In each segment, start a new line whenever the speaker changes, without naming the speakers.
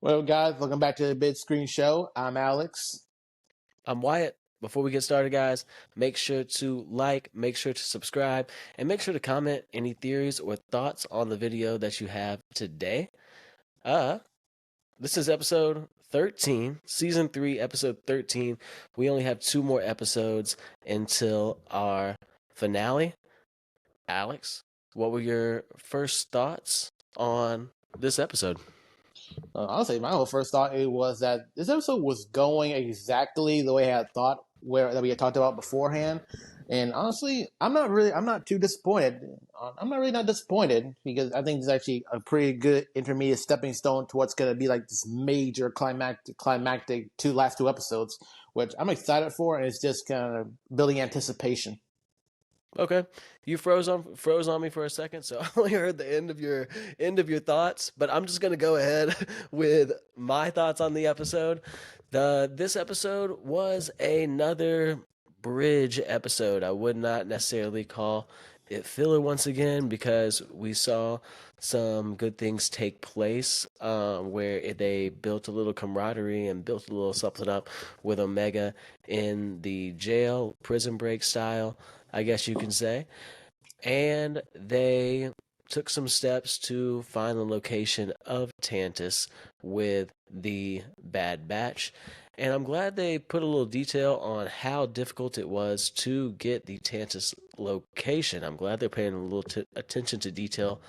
Well, guys, welcome back to the Big Screen Show. I'm Alex.
I'm Wyatt. Before we get started, guys, make sure to like, make sure to subscribe, and make sure to comment any theories or thoughts on the video that you have today. Uh, this is episode 13, season 3, episode 13. We only have 2 more episodes until our finale. Alex, what were your first thoughts on this episode?
Honestly, my whole first thought it was that this episode was going exactly the way I had thought, that we had talked about beforehand. And honestly, I'm not too disappointed. I'm not really not disappointed because I think it's actually a pretty good intermediate stepping stone to what's going to be like this major climactic last two episodes, which I'm excited for, and it's just kind of building anticipation.
Okay, you froze on me for a second, so I only heard the end of your thoughts. But I'm just gonna go ahead with my thoughts on the episode. This episode was another bridge episode. I would not necessarily call it filler once again because we saw some good things take place where they built a little camaraderie and built a little something up with Omega in the jail, prison break style, I guess you can say. And they took some steps to find the location of Tantus with the Bad Batch. And I'm glad they put a little detail on how difficult it was to get the Tantus location. I'm glad they're paying a little attention to detail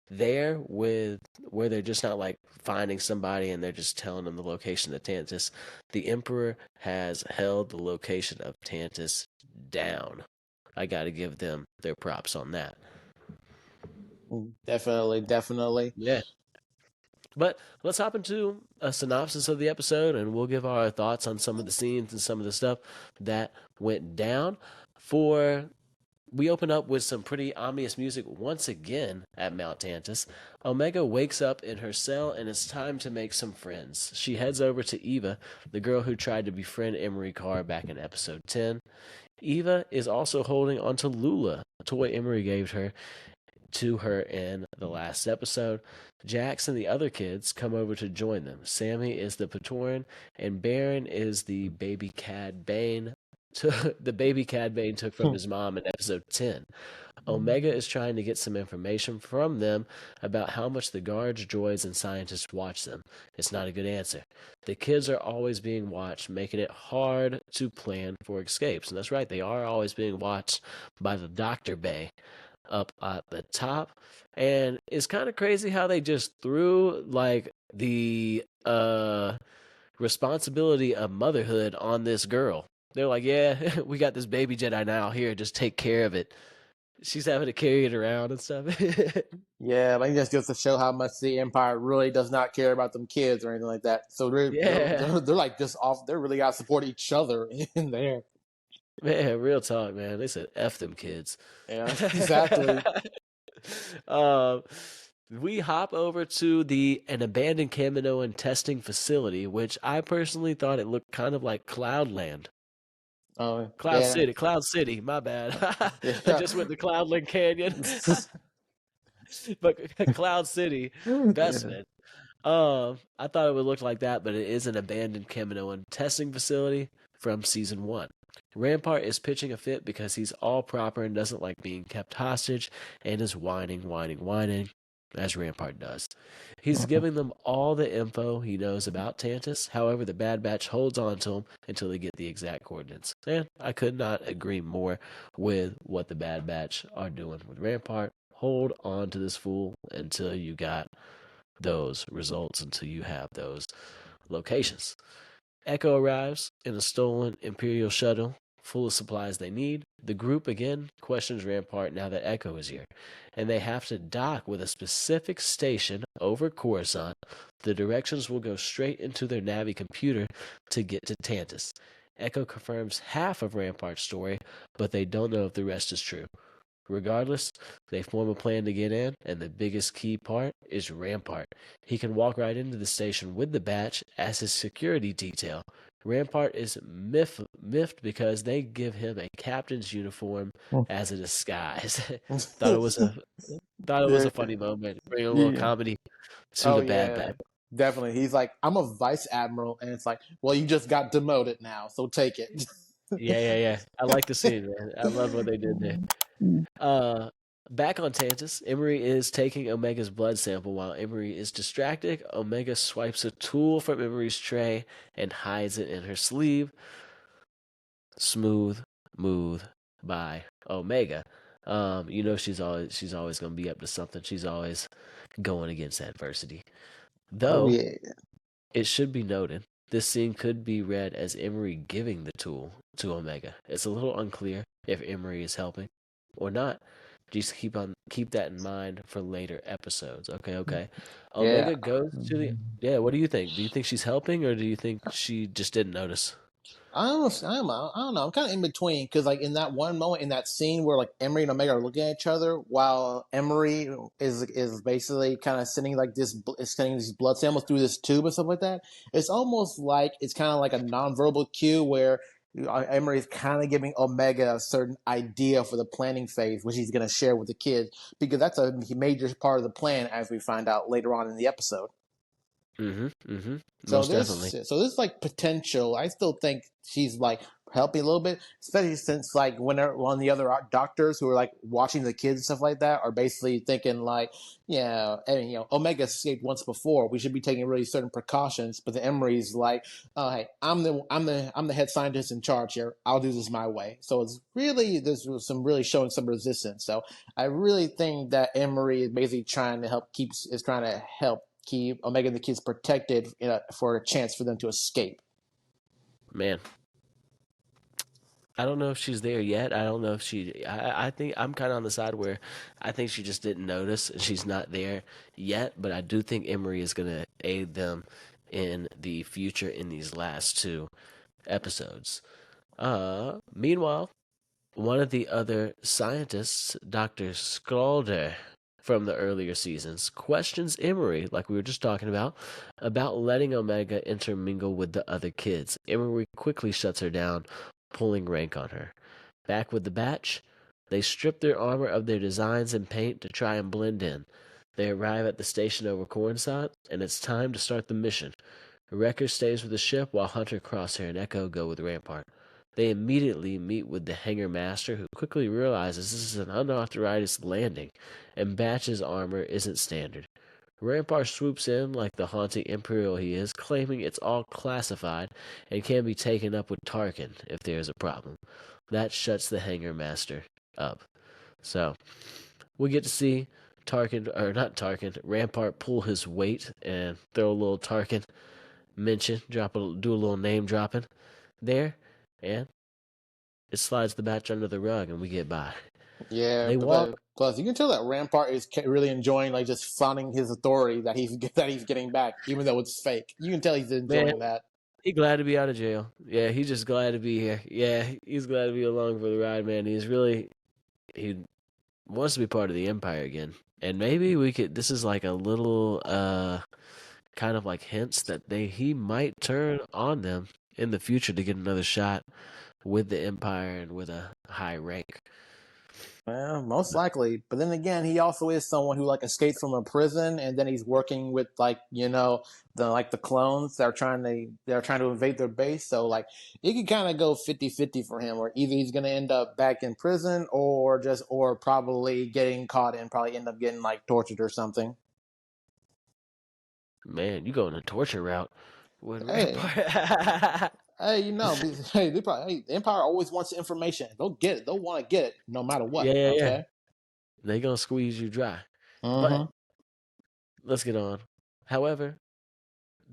there, with where they're just not like finding somebody and they're just telling them the location of Tantus. The Emperor has held the location of Tantus down. I got to give them their props on that.
Definitely.
Yeah. But let's hop into a synopsis of the episode and we'll give our thoughts on some of the scenes and some of the stuff that went down. We open up with some pretty ominous music once again at Mount Tantus. Omega wakes up in her cell and it's time to make some friends. She heads over to Eva, the girl who tried to befriend Emery Carr back in episode 10. Eva is also holding onto Lula, a toy Emery gave to her in the last episode. Jax and the other kids come over to join them. Sammy is the Praetorian, and Baron is the baby Cad Bane. The baby Cad Bane took from his mom in episode 10. Omega is trying to get some information from them about how much the guards, droids, and scientists watch them. It's not a good answer. The kids are always being watched, making it hard to plan for escapes. And that's right, they are always being watched by the Dr. Bay up at the top. And it's kind of crazy how they just threw like the responsibility of motherhood on this girl. They're like, yeah, we got this baby Jedi now. Here, just take care of it. She's having to carry it around and stuff.
Yeah, I think that's just to show how much the Empire really does not care about them kids or anything like that. So they're like just off. They're really got to support each other in there.
Man, real talk, man. They said F them kids.
Yeah, exactly.
um, we hop over to an abandoned Kaminoan testing facility, which I personally thought it looked kind of like Cloudland. Cloud City, my bad. I just went to Cloudland Canyon. But Cloud City, Bespin. I thought it would look like that, but it is an abandoned Kaminoan testing facility from season 1. Rampart is pitching a fit because he's all proper and doesn't like being kept hostage and is whining, as Rampart does. He's giving them all the info he knows about Tantus. However, the Bad Batch holds on to him until they get the exact coordinates. And I could not agree more with what the Bad Batch are doing with Rampart. Hold on to this fool until you got those results, until you have those locations. Echo arrives in a stolen Imperial shuttle full of supplies they need. The group again questions Rampart now that Echo is here, and they have to dock with a specific station over Coruscant. The directions will go straight into their Navi computer to get to Tantus. Echo confirms half of Rampart's story, but they don't know if the rest is true. Regardless, they form a plan to get in, and the biggest key part is Rampart. He can walk right into the station with the Batch as his security detail. Rampart is miffed because they give him a captain's uniform as a disguise. thought it was a funny moment, bring a little comedy to the Bad Batch.
Definitely. He's like, I'm a vice admiral, and it's like, well, you just got demoted now, so take it.
Yeah. I like the scene, man. I love what they did there. Back on Tantus, Emery is taking Omega's blood sample while Emery is distracted. Omega swipes a tool from Emery's tray and hides it in her sleeve. Smooth move by Omega. You know she's always gonna be up to something. She's always going against adversity.
Oh
Though
yeah.
it should be noted, this scene could be read as Emery giving the tool to Omega. It's a little unclear if Emery is helping or not. Just keep that in mind for later episodes. Okay.
Yeah.
Omega goes to the yeah. What do you think? Do you think she's helping, or do you think she just didn't notice?
I don't know. I'm kind of in between because, like, in that one moment in that scene where like Emery and Omega are looking at each other, while Emery is basically kind of sending like is sending these blood samples through this tube and stuff like that. It's almost like it's kind of like a nonverbal cue where Emery is kind of giving Omega a certain idea for the planning phase, which he's going to share with the kids because that's a major part of the plan, as we find out later on in the episode.
Most definitely.
So this is like potential. I still think she's like helping a little bit, especially since like when one of the other doctors who are like watching the kids and stuff like that are basically thinking like, yeah, and Omega escaped once before. We should be taking really certain precautions. But the Emery's like, oh hey, I'm the head scientist in charge here. I'll do this my way. So it's really there's some really showing some resistance. So I really think that Emery is basically trying to help keep Omega and the kids protected for a chance for them to escape.
Man, I don't know if she's there yet. I don't know if I think I'm kind of on the side where I think she just didn't notice and she's not there yet. But I do think Emery is going to aid them in the future in these last two episodes. Meanwhile, one of the other scientists, Dr. Scalder, from the earlier seasons, questions Emery, like we were just talking about letting Omega intermingle with the other kids. Emery quickly shuts her down, pulling rank on her. Back with the batch, they strip their armor of their designs and paint to try and blend in. They arrive at the station over Cornsot, and it's time to start the mission. Wrecker stays with the ship while Hunter, Crosshair, and Echo go with Rampart. They immediately meet with the hangar master, who quickly realizes this is an unauthorized landing, and Batch's armor isn't standard. Rampart swoops in like the haunting Imperial he is, claiming it's all classified and can be taken up with Tarkin if there's a problem. That shuts the hangar master up. So, we get to see Rampart pull his weight and throw a little Tarkin mention, do a little name dropping there, and it slides the batch under the rug, and we get by.
Yeah,
They walk.
plus you can tell that Rampart is really enjoying like just flaunting his authority that he's getting back, even though it's fake. You can tell he's enjoying that.
He's glad to be out of jail. Yeah, he's just glad to be here. Yeah, he's glad to be along for the ride, man. He wants to be part of the Empire again, and maybe we could. This is like a little kind of like hints that he might turn on them in the future to get another shot with the Empire and with a high rank.
Well, most likely. But then again, he also is someone who like escaped from a prison, and then he's working with like the clones that are trying to invade their base. So like it could kind of go 50-50 for him, or either he's going to end up back in prison, or probably getting caught and probably end up getting like tortured or something.
Man, you going the torture route.
Hey. Hey, the Empire always wants the information. They'll get it. They'll want to get it no matter what.
Yeah. They gonna squeeze you dry. But let's get on. However,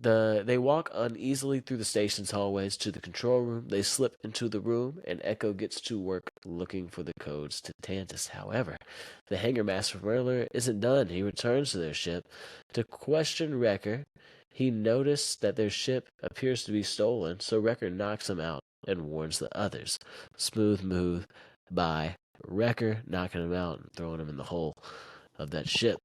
they walk uneasily through the station's hallways to the control room. They slip into the room, and Echo gets to work looking for the codes to Tantus. However, the hangar master from earlier isn't done. He returns to their ship to question Wrecker. He noticed that their ship appears to be stolen, so Wrecker knocks him out and warns the others. Smooth move by Wrecker, knocking him out and throwing him in the hole of that ship.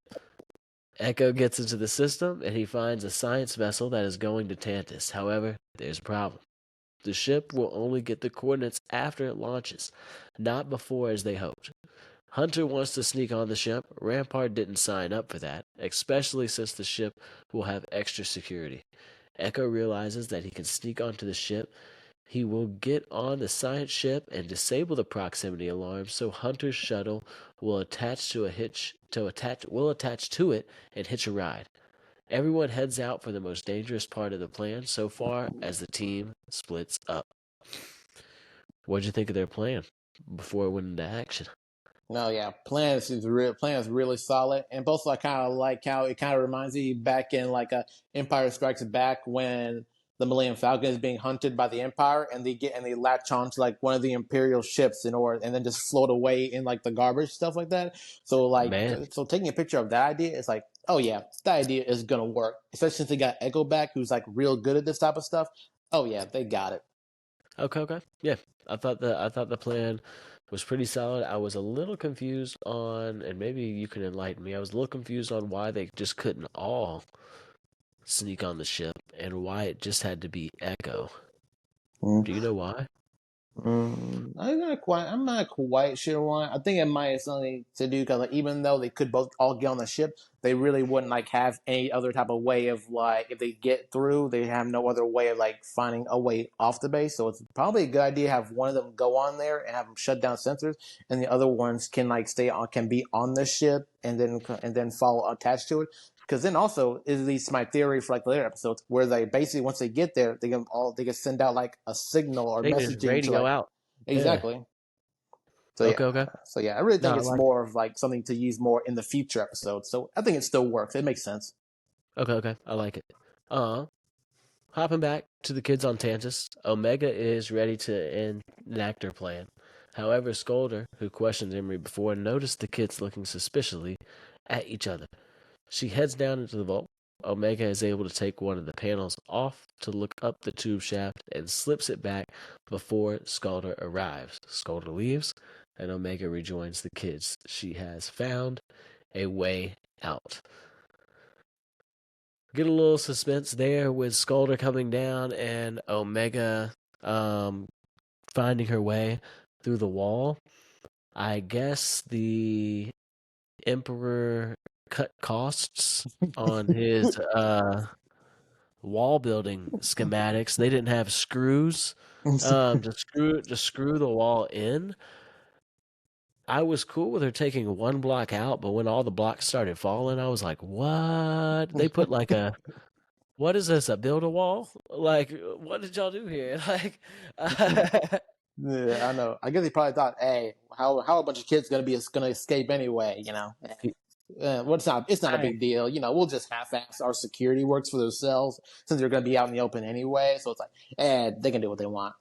Echo gets into the system, and he finds a science vessel that is going to Tantus. However, there's a problem. The ship will only get the coordinates after it launches, not before as they hoped. Hunter wants to sneak on the ship. Rampart didn't sign up for that, especially since the ship will have extra security. Echo realizes that he can sneak onto the ship. He will get on the science ship and disable the proximity alarm so Hunter's shuttle will attach to it and hitch a ride. Everyone heads out for the most dangerous part of the plan so far as the team splits up. What'd you think of their plan before it went into action?
No, yeah, plan is really solid, and both I kind of like how it kind of reminds me back in like a Empire Strikes Back when the Millennium Falcon is being hunted by the Empire, and they latch on to like one of the Imperial ships in order, and then just float away in like the garbage stuff like that.
Man,
So taking a picture of that idea is like, oh yeah, that idea is gonna work, especially since they got Echo back, who's like real good at this type of stuff. Oh yeah, they got it.
okay. Yeah, I thought the plan was pretty solid. I was a little confused on, and maybe you can enlighten me. I was a little confused on why they just couldn't all sneak on the ship and why it just had to be Echo. Do you know why?
I'm not quite sure why. I think it might have something to do because like, even though they could both all get on the ship, they really wouldn't like have any other type of way of like if they get through, they have no other way of like finding a way off the base. So it's probably a good idea to have one of them go on there and have them shut down sensors, and the other ones can like stay on, can be on the ship and then follow attached to it. Because then also, at least my theory for like the later episodes, where they basically once they get there, they can send out like a signal or
They can
messaging to
radio
like
out. Yeah.
exactly. So yeah,
Okay.
I really
No,
think
I
it's
like.
more of like something to use more in the future episodes. So I think it still works. It makes sense.
Okay. I like it. Uh, Hopping back to the kids on Tantus, Omega is ready to enact her plan. However, Scolder, who questioned Emery before, noticed the kids looking suspiciously at each other. She heads down into the vault. Omega is able to take one of the panels off to look up the tube shaft and slips it back before Scolder arrives. Scolder leaves, and Omega rejoins the kids. She has found a way out. Get a little suspense there with Scolder coming down and Omega finding her way through the wall. I guess the Emperor cut costs on his wall building schematics. They didn't have screws to screw the wall in. I was cool with her taking one block out, but when all the blocks started falling, I was like, "What?" They put like a what is this? A build a wall? Like, what did y'all do here? Like,
Yeah, I know. I guess he probably thought, hey, how a bunch of kids gonna escape anyway? Well, it's not a
I
big deal. We'll just half-ass our security works for themselves since they're gonna be out in the open anyway. So it's like, they can do what they want.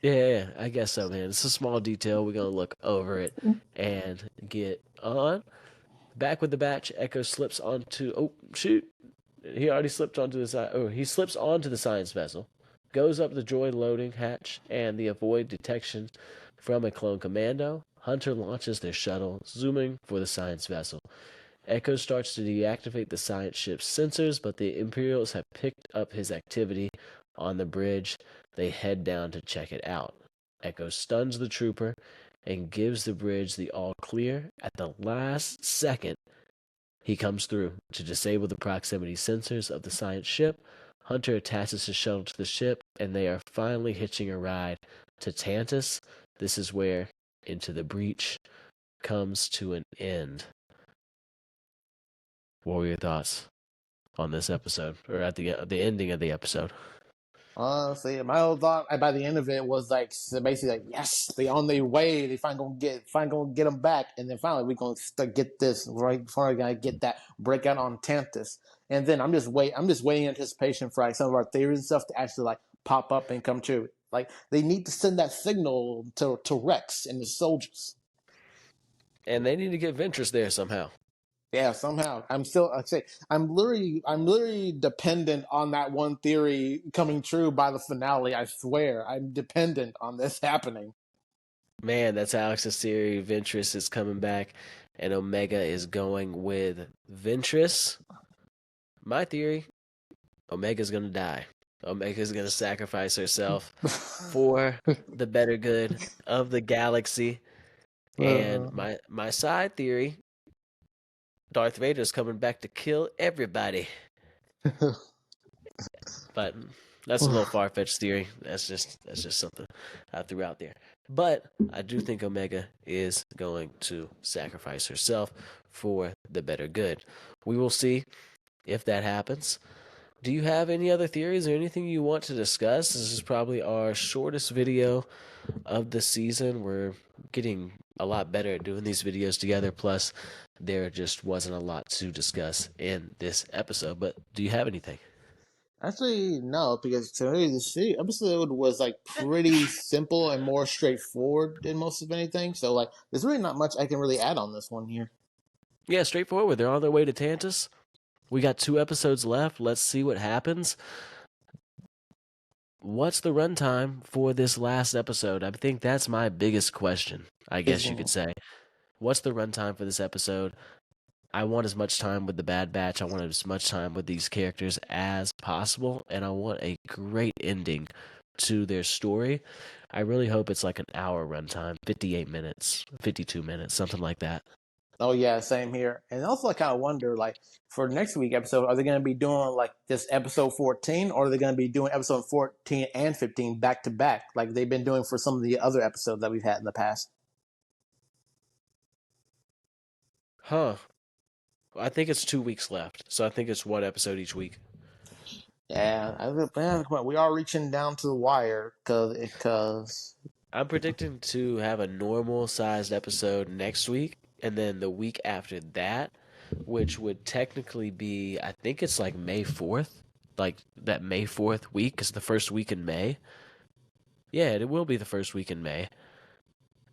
yeah, I guess so, man. It's a small detail. We're gonna look over it and get on. Back with the batch, Echo slips onto. Oh shoot! He already slipped onto the side. Oh, he slips onto the science vessel, goes up the droid loading hatch, and the avoid detection from a clone commando. Hunter launches their shuttle, zooming for the science vessel. Echo starts to deactivate the science ship's sensors, but the Imperials have picked up his activity on the bridge. They head down to check it out. Echo stuns the trooper and gives the bridge the all clear. At the last second, he comes through to disable the proximity sensors of the science ship. Hunter attaches his shuttle to the ship, and they are finally hitching a ride to Tantus. This is where Into the Breach comes to an end. What were your thoughts on this episode, or at the ending of the episode?
Honestly, my whole thought by the end of it was like so basically like yes, they on their way. They finally gonna get them back, and then finally we gonna get this right. Finally gonna get that breakout on Tantus, and then I'm just waiting in anticipation for like some of our theories and stuff to actually like pop up and come true. Like they need to send that signal to Rex and the soldiers.
And they need to get Ventress there somehow.
Yeah, somehow I say I'm literally dependent on that one theory coming true by the finale. I swear, I'm dependent on this happening.
Man, that's Alex's theory. Ventress is coming back, and Omega is going with Ventress. My theory: Omega's gonna die. Omega's gonna sacrifice herself for the better good of the galaxy. And my side theory, Darth Vader is coming back to kill everybody. But that's a little far-fetched theory. That's just something I threw out there. But I do think Omega is going to sacrifice herself for the better good. We will see if that happens. Do you have any other theories or anything you want to discuss? This is probably our shortest video of the season. We're getting a lot better at doing these videos together. Plus, there just wasn't a lot to discuss in this episode. But do you have anything?
Actually, no, because to me, the episode was like pretty simple and more straightforward than most of anything. So, like, there's really not much I can really add on this one here.
Yeah, straightforward. They're on their way to Tantus. We got 2 episodes left. Let's see what happens. What's the runtime for this last episode? I think that's my biggest question, I guess you could say. What's the runtime for this episode? I want as much time with the Bad Batch. I want as much time with these characters as possible, and I want a great ending to their story. I really hope it's like an hour runtime, 58 minutes, 52 minutes, something like that.
Oh yeah, same here. And also, I kind of wonder, like, for next week episode, are they going to be doing like this episode 14, or are they going to be doing episode 14 and 15 back to back, like they've been doing for some of the other episodes that we've had in the past?
Huh. I think it's 2 weeks left, so I think it's 1 episode each week.
Yeah, we are reaching down to the wire because
I'm predicting to have a normal sized episode next week, and then the week after that, which would technically be, I think it's like May 4th, like that May 4th week is the first week in May. Yeah, it will be the first week in May.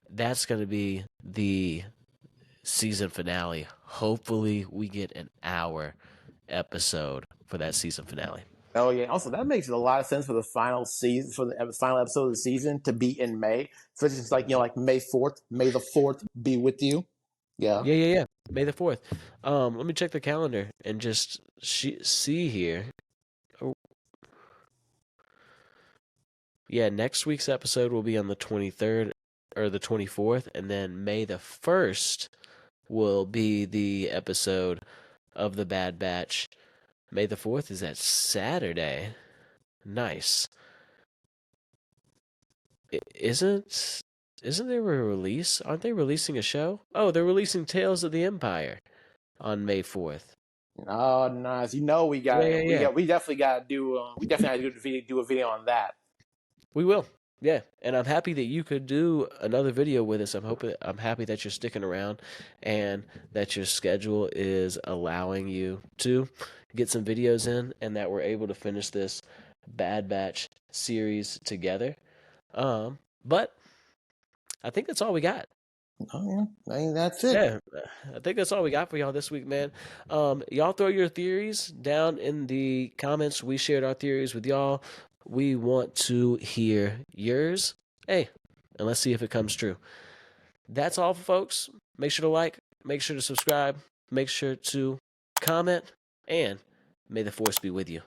That's going to be the season finale. Hopefully, we get an hour episode for that season finale.
Oh yeah. Also, that makes a lot of sense for the final season, for the final episode of the season to be in May. So it's just like, like May 4th. May the 4th be with you. Yeah.
Yeah. May the 4th. Let me check the calendar and just see here. Oh. Yeah, next week's episode will be on the 23rd or the 24th, and then May the 1st will be the episode of the Bad Batch. May the 4th is that Saturday. Nice. Isn't there a release? Aren't they releasing a show? Oh, they're releasing Tales of the Empire on May 4th.
Oh, nice. You know we got we definitely got to do we definitely have to do a video on that.
We will. Yeah, and I'm happy that you could do another video with us. I'm happy that you're sticking around and that your schedule is allowing you to get some videos in and that we're able to finish this Bad Batch series together. But I think that's all we got.
Oh yeah, I mean, that's it.
Yeah, I think that's all we got for y'all this week, man. Y'all throw your theories down in the comments. We shared our theories with y'all. We want to hear yours. Hey, and let's see if it comes true. That's all, folks. Make sure to like, make sure to subscribe, make sure to comment, and may the force be with you.